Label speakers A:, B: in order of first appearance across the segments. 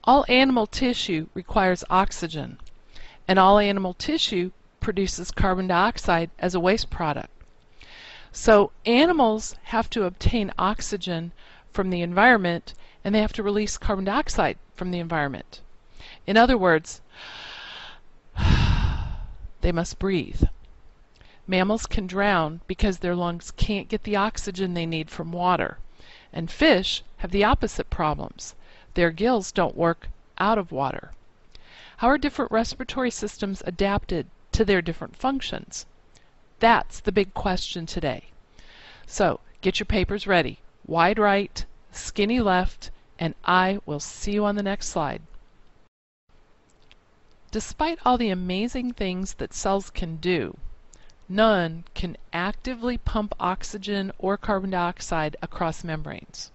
A: All animal tissue requires oxygen, and all animal tissue produces carbon dioxide as a waste product. So animals have to obtain oxygen from the environment, and they have to release carbon dioxide from the environment. In other words, they must breathe. Mammals can drown because their lungs can't get the oxygen they need from water. And fish have the opposite problems. Their gills don't work out of water. How are different respiratory systems adapted to their different functions? That's the big question today. So get your papers ready. Wide right, skinny left, and I will see you on the next slide. Despite all the amazing things that cells can do, none can actively pump oxygen or carbon dioxide across membranes.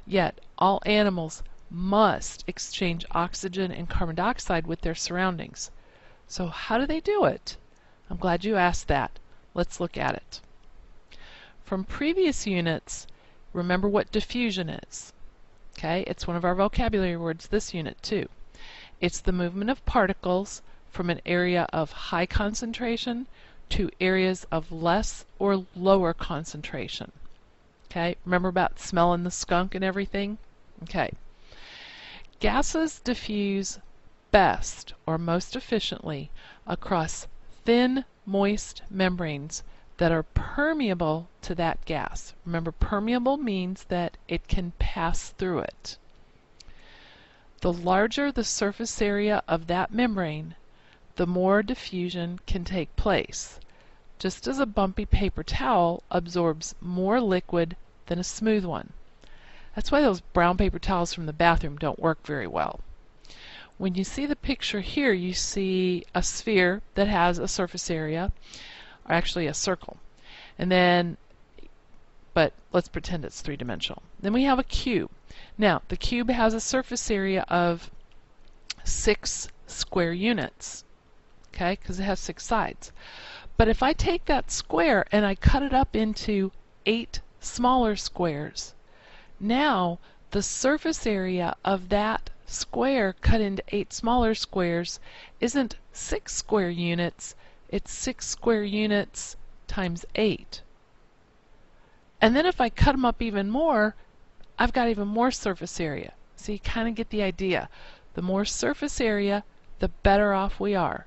A: Yet all animals must exchange oxygen and carbon dioxide with their surroundings. So how do they do it? I'm glad you asked that. Let's look at it. From previous units, remember what diffusion is. Okay, it's one of our vocabulary words this unit too. It's the movement of particles from an area of high concentration to areas of less or lower concentration. Okay, remember about smelling the skunk and everything? Okay. Gases diffuse best or most efficiently across thin, moist membranes that are permeable to that gas. Remember, permeable means that it can pass through it. The larger the surface area of that membrane, the more diffusion can take place, just as a bumpy paper towel absorbs more liquid than a smooth one. That's why those brown paper towels from the bathroom don't work very well. When you see the picture here, you see a sphere that has a surface area, or actually a circle. And then, but let's pretend it's three-dimensional. Then we have a cube. Now, the cube has a surface area of 6 square units, okay, because it has 6 sides. But if I take that square and I cut it up into 8 smaller squares, now the surface area of that square cut into 8 smaller squares isn't 6 square units, it's 6 square units times 8. And then if I cut them up even more, I've got even more surface area. So you kind of get the idea. The more surface area, the better off we are.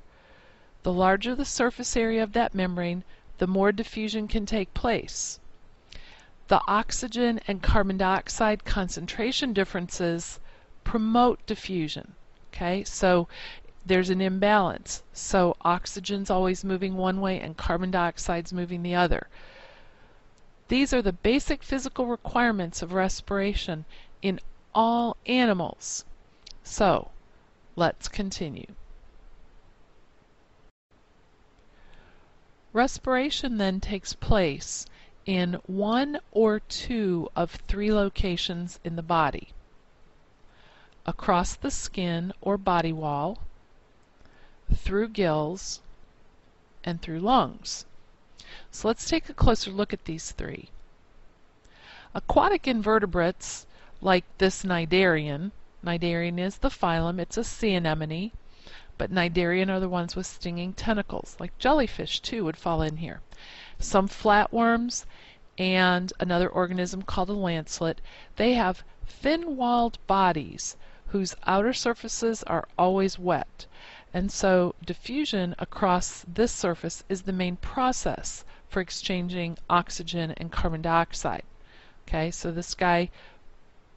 A: The larger the surface area of that membrane, the more diffusion can take place. The oxygen and carbon dioxide concentration differences promote diffusion. Okay, so there's an imbalance. So oxygen's always moving one way and carbon dioxide's moving the other. These are the basic physical requirements of respiration in all animals. So let's continue. Respiration then takes place in one or two of 3 locations in the body: across the skin or body wall, through gills, and through lungs. So let's take a closer look at these 3. Aquatic invertebrates like this cnidarian is the phylum, it's a sea anemone, but cnidarian are the ones with stinging tentacles, like jellyfish too would fall in here. Some flatworms and another organism called a lancelet, they have thin-walled bodies whose outer surfaces are always wet. And so diffusion across this surface is the main process for exchanging oxygen and carbon dioxide. Okay, so this guy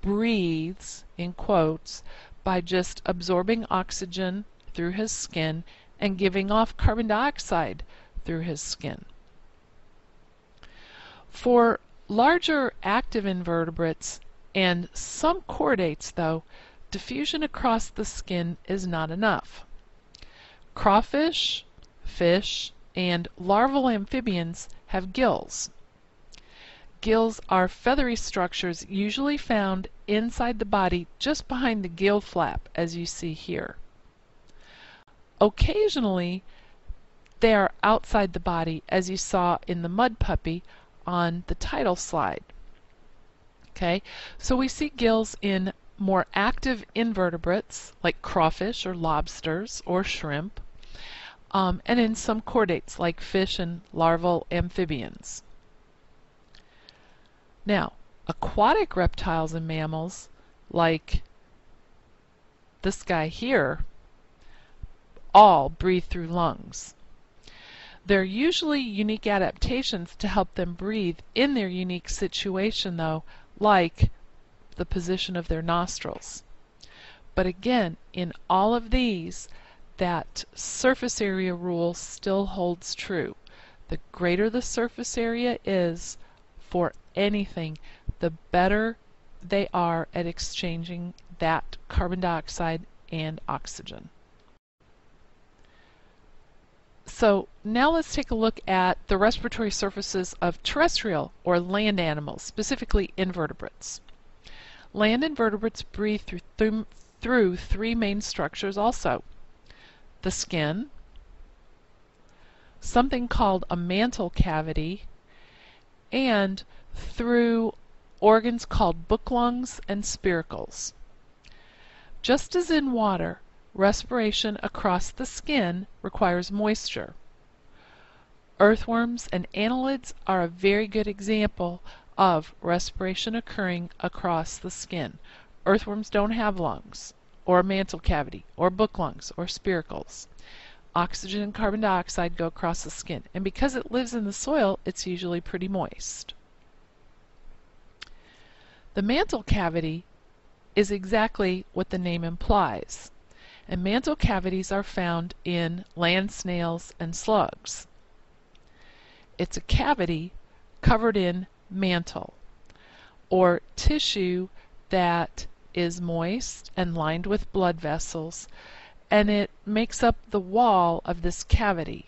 A: breathes, in quotes, by just absorbing oxygen through his skin and giving off carbon dioxide through his skin. For larger active invertebrates and some chordates, though, diffusion across the skin is not enough. Crawfish, fish, and larval amphibians have gills. Gills are feathery structures usually found inside the body just behind the gill flap, as you see here. Occasionally, they are outside the body, as you saw in the mud puppy on the title slide. Okay, so we see gills in more active invertebrates like crawfish or lobsters or shrimp, and in some chordates like fish and larval amphibians. Now, aquatic reptiles and mammals like this guy here all breathe through lungs. There are usually unique adaptations to help them breathe in their unique situation though, like the position of their nostrils. But again, in all of these, that surface area rule still holds true. The greater the surface area is for anything, the better they are at exchanging that carbon dioxide and oxygen. So now let's take a look at the respiratory surfaces of terrestrial or land animals, specifically invertebrates. Land invertebrates breathe through three main structures also. The skin, something called a mantle cavity, and through organs called book lungs and spiracles. Just as in water, respiration across the skin requires moisture. Earthworms and annelids are a very good example of respiration occurring across the skin. Earthworms don't have lungs, or a mantle cavity, or book lungs, or spiracles. Oxygen and carbon dioxide go across the skin, and because it lives in the soil, it's usually pretty moist. The mantle cavity is exactly what the name implies, and mantle cavities are found in land snails and slugs. It's a cavity covered in mantle, or tissue that is moist and lined with blood vessels, and it makes up the wall of this cavity.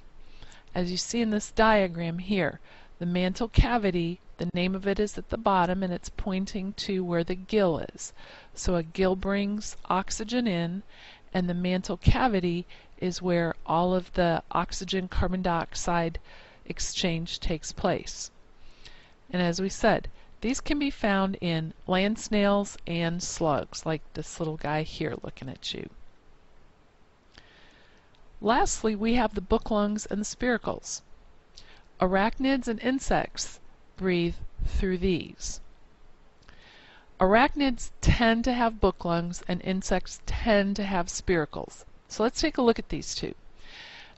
A: As you see in this diagram here, the mantle cavity, the name of it is at the bottom and it's pointing to where the gill is. So a gill brings oxygen in, and the mantle cavity is where all of the oxygen carbon dioxide exchange takes place. And as we said, these can be found in land snails and slugs, like this little guy here looking at you. Lastly, we have the book lungs and the spiracles. Arachnids and insects breathe through these. Arachnids tend to have book lungs and insects tend to have spiracles. So let's take a look at these two.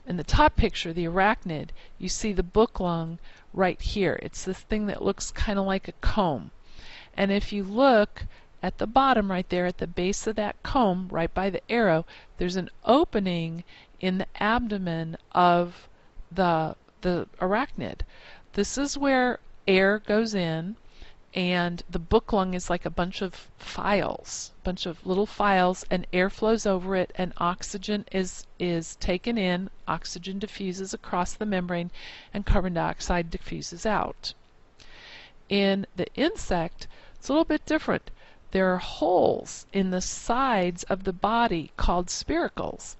A: In the top picture, the arachnid, you see the book lung right here. It's this thing that looks kind of like a comb. And if you look at the bottom right there at the base of that comb, right by the arrow, there's an opening in the abdomen of the arachnid. This is where air goes in, and the book lung is like a bunch of files, a bunch of little files, and air flows over it, and oxygen is taken in, oxygen diffuses across the membrane, and carbon dioxide diffuses out. In the insect, it's a little bit different. There are holes in the sides of the body called spiracles.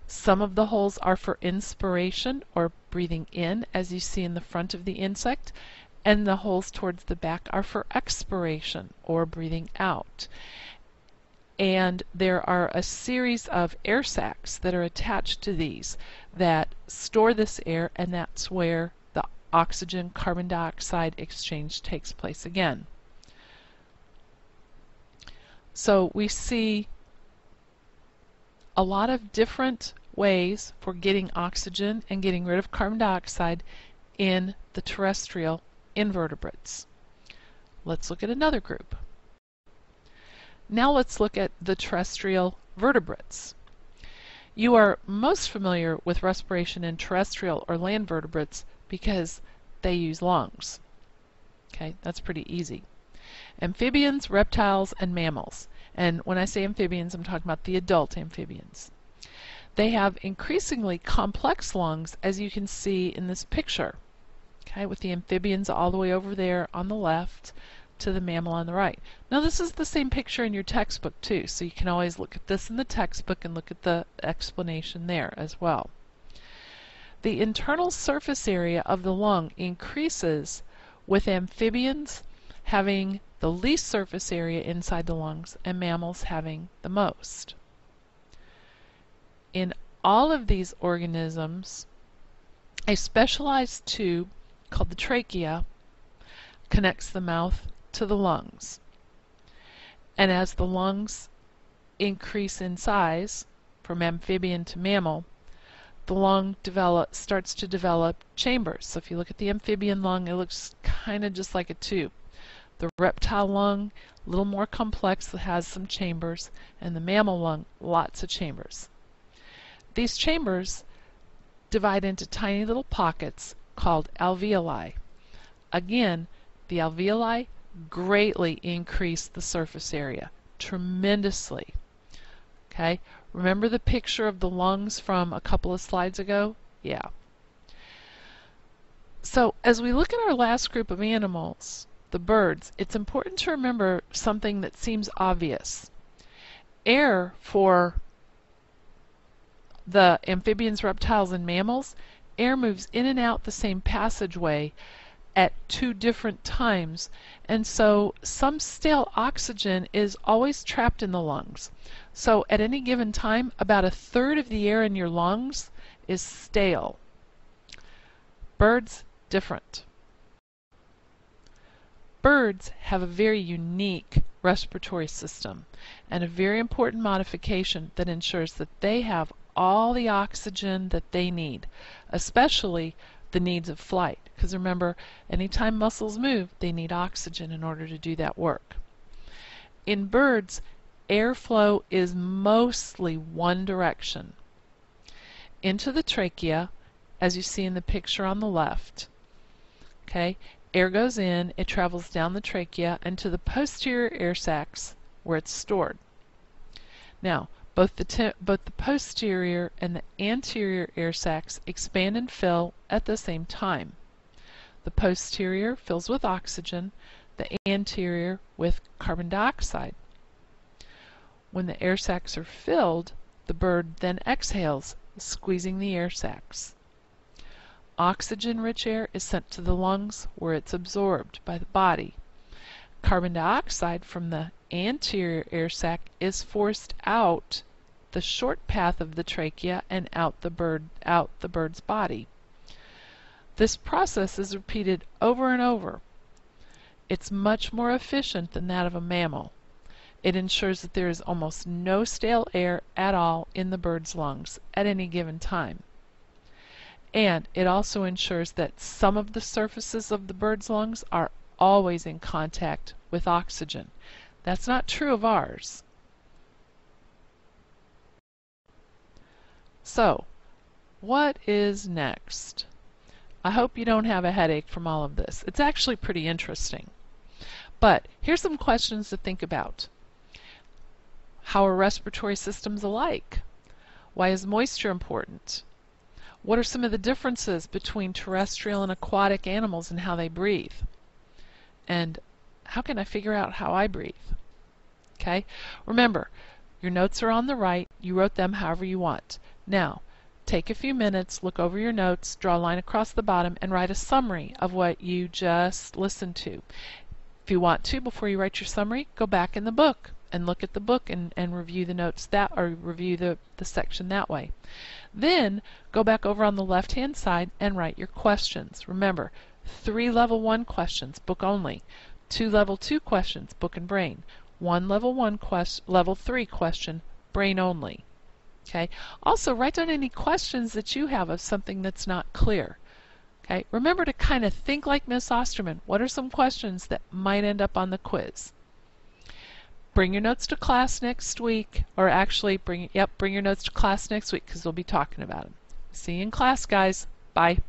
A: Some of the holes are for inspiration or breathing in, as you see in the front of the insect, and the holes towards the back are for expiration or breathing out. And there are a series of air sacs that are attached to these that store this air, and that's where the oxygen carbon dioxide exchange takes place again. So we see a lot of different ways for getting oxygen and getting rid of carbon dioxide in the terrestrial invertebrates. Let's look at another group. Now let's look at the terrestrial vertebrates. You are most familiar with respiration in terrestrial or land vertebrates because they use lungs. Okay, that's pretty easy. Amphibians, reptiles, and mammals. And when I say amphibians, I'm talking about the adult amphibians. They have increasingly complex lungs, as you can see in this picture. Okay, with the amphibians all the way over there on the left to the mammal on the right. Now this is the same picture in your textbook too, so you can always look at this in the textbook and look at the explanation there as well. The internal surface area of the lung increases with amphibians having the least surface area inside the lungs and mammals having the most. In all of these organisms, a specialized tube called the trachea connects the mouth to the lungs. And as the lungs increase in size from amphibian to mammal, the lung starts to develop chambers. So if you look at the amphibian lung, it looks kind of just like a tube. The reptile lung, a little more complex, that has some chambers, and the mammal lung, lots of chambers. These chambers divide into tiny little pockets called alveoli. Again, the alveoli greatly increase the surface area, tremendously. Okay, remember the picture of the lungs from a couple of slides ago? Yeah. So as we look at our last group of animals, the birds, it's important to remember something that seems obvious. Air for the amphibians, reptiles, and mammals, air moves in and out the same passageway at two different times, and so some stale oxygen is always trapped in the lungs. So at any given time, about a third of the air in your lungs is stale. Birds, different. Birds have a very unique respiratory system and a very important modification that ensures that they have all the oxygen that they need, especially the needs of flight. Because remember, anytime muscles move, they need oxygen in order to do that work. In birds, airflow is mostly one direction. Into the trachea, as you see in the picture on the left. Okay, air goes in, it travels down the trachea and to the posterior air sacs where it's stored. Now, both the posterior and the anterior air sacs expand and fill at the same time. The posterior fills with oxygen, the anterior with carbon dioxide. When the air sacs are filled, the bird then exhales, squeezing the air sacs. Oxygen-rich air is sent to the lungs where it's absorbed by the body. Carbon dioxide from the anterior air sac is forced out the short path of the trachea and out the bird's body. This process is repeated over and over. It's much more efficient than that of a mammal. It ensures that there is almost no stale air at all in the bird's lungs at any given time. And it also ensures that some of the surfaces of the bird's lungs are always in contact with oxygen. That's not true of ours. So, what is next? I hope you don't have a headache from all of this. It's actually pretty interesting. But here's some questions to think about. How are respiratory systems alike? Why is moisture important? What are some of the differences between terrestrial and aquatic animals and how they breathe? And how can I figure out how I breathe? Okay, remember, your notes are on the right. You wrote them however you want. Now, take a few minutes, look over your notes, draw a line across the bottom, and write a summary of what you just listened to. If you want to, before you write your summary, go back in the book and look at the book and review the notes or review the section that way. Then go back over on the left-hand side and write your questions. Remember, 3 level 1 questions, book only. 2 level 2 questions, book and brain. 1 level 1 level 3 question, brain only. Okay. Also, write down any questions that you have of something that's not clear. Okay. Remember to kind of think like Miss Osterman. What are some questions that might end up on the quiz? Bring your notes to class next week, or actually bring your notes to class next week because we'll be talking about them. See you in class, guys. Bye.